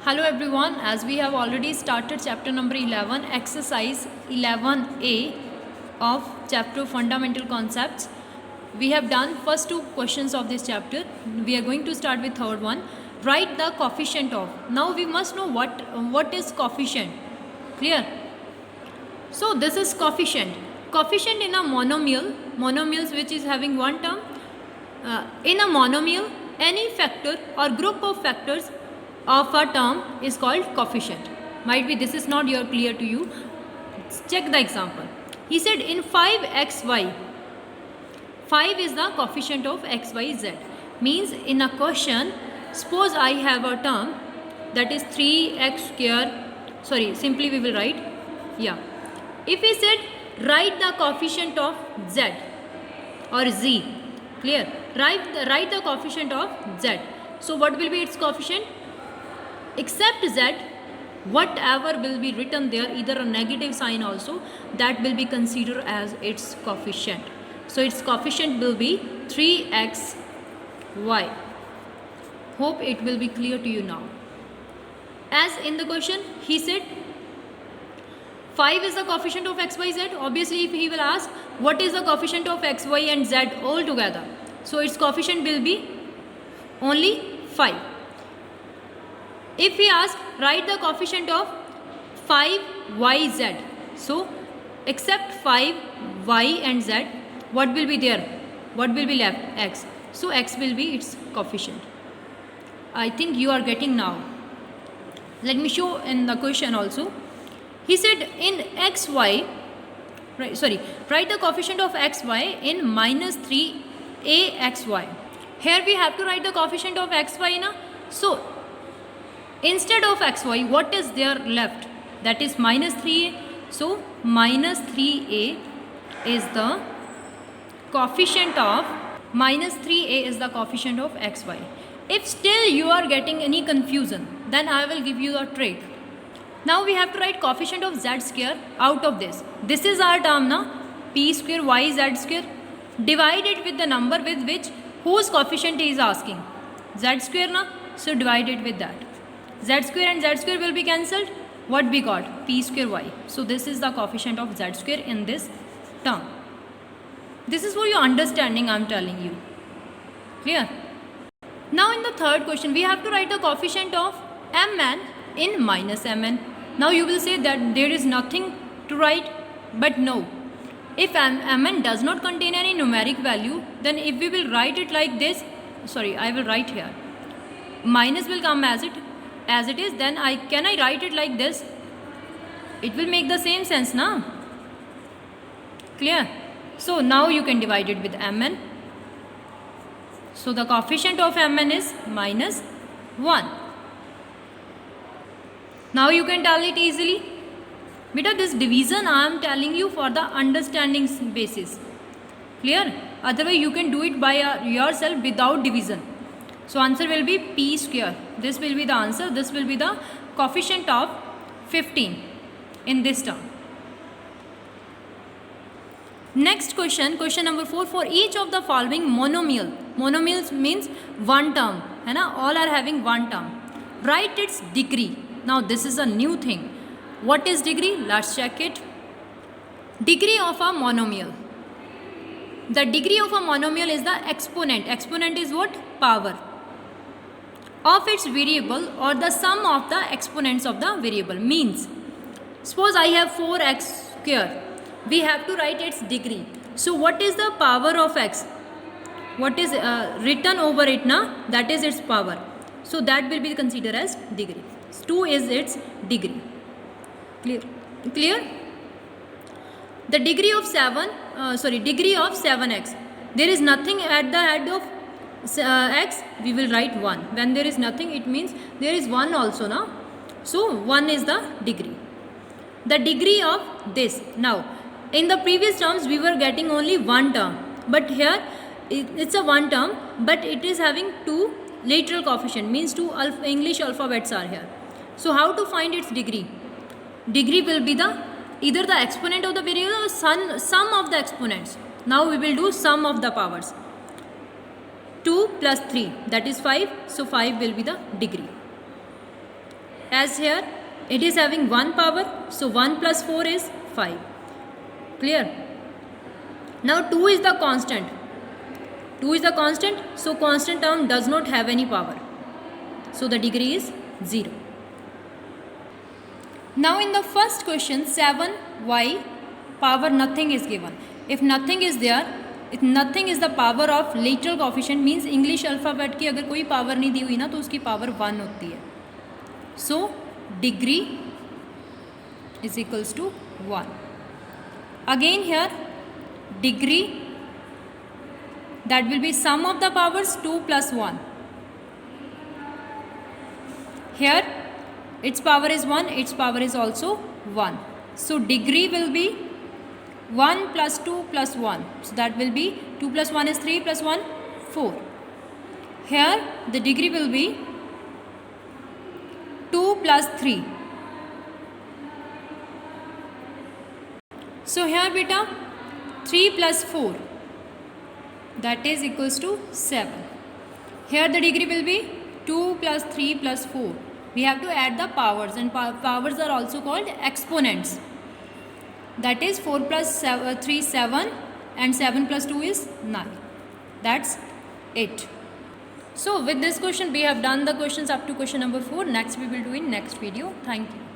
Hello everyone, as we have already started chapter number 11, exercise 11a of chapter fundamental concepts. We have done first two questions of this chapter. We are going to start with third one. Write the coefficient of. Now we must know what is coefficient. Clear? So this is coefficient. Coefficient in a monomials which is having one term. In a monomial, any factor or group of factors of a term is called coefficient. Might be this is not clear to you. Check the example. He said in 5xy, 5 is the coefficient of xyz. Means in a question, suppose I have a term that is 3x square. Sorry, simply we will write. Yeah. If we said write the coefficient of z or z. Clear? Write the coefficient of z. So what will be its coefficient? Except z, whatever will be written there, either a negative sign also, that will be considered as its coefficient. So its coefficient will be 3xy. Hope it will be clear to you now. As in the question, he said 5 is the coefficient of xyz. Obviously, if he will ask what is the coefficient of xy and z all together, so its coefficient will be only 5. If we ask write the coefficient of 5yz, so except 5y and z, what will be there? What will be left? X. So x will be its coefficient. I think you are getting now. Let me show in the question also. He said in xy, write the coefficient of xy in minus 3axy. Here we have to write the coefficient of xy na. So instead of xy, what is there left? That is minus 3a. So minus 3a is the coefficient of xy. If still you are getting any confusion, then I will give you a trick. Now we have to write coefficient of z square out of this. This is our term na, p square y z square. Divide it with the number with which whose coefficient he is asking. Z square na, so divide it with that. Z square and z square will be cancelled. What we got? P square y. So this is the coefficient of z square in this term. This is for your understanding I am telling you. Clear? Now in the third question, we have to write the coefficient of mn in minus mn. Now you will say that there is nothing to write, but no. If mn does not contain any numeric value, then if we will write it like this, I will write here. Minus will come as it is, then can I write it like this? It will make the same sense now. Clear? So now you can divide it with mn. So the coefficient of mn is minus 1. Now you can tell it easily. Beta, this division I am telling you for the understanding basis. Clear? Otherwise you can do it by yourself without division. So answer will be p square. This will be the answer. This will be the coefficient of 15 in this term. Next question, question number 4. For each of the following monomials means one term. All are having one term. Write its degree. Now this is a new thing. What is degree? Let's check it. Degree of a monomial. The degree of a monomial is the exponent. Exponent is what? Power of its variable or the sum of the exponents of the variable. Means, suppose I have 4x square. We have to write its degree. So what is the power of x? What is written over it now? That is its power. So that will be considered as degree. 2 is its degree. Clear? The degree of 7x. There is nothing at the head of x, we will write 1. When there is nothing, it means there is 1 also now. So 1 is the degree. The degree of this. Now in the previous terms we were getting only one term, but here it's a one term, but it is having two lateral coefficient, means two English alphabets are here. So how to find its degree? Degree will be either the exponent of the variable or sum of the exponents. Now we will do sum of the powers. 2 plus 3, that is 5. So 5 will be the degree. as here it is having 1 power, so 1 plus 4 is 5. Clear? Now 2 is the constant. 2 is the constant, so constant term does not have any power. So the degree is 0. Now in the first question 7y power nothing is given. If nothing is there, if nothing is the power of lateral coefficient means English alphabet की अगर कोई power नहीं दी हुई ना तो उसकी power 1 होती है. So degree is equals to 1. Again here degree, that will be sum of the powers 2 plus 1. Here its power is 1, its power is also 1. So degree will be 1 plus 2 plus 1. So that will be 2 plus 1 is 3 plus 1 4. Here the degree will be 2 plus 3. So here beta 3 plus 4, that is equals to 7. Here the degree will be 2 plus 3 plus 4. We have to add the powers, and powers are also called exponents. That is 4 plus 3 7 and 7 plus 2 is 9. That's it. So with this question we have done the questions up to question number 4. Next we will do in next video. Thank you.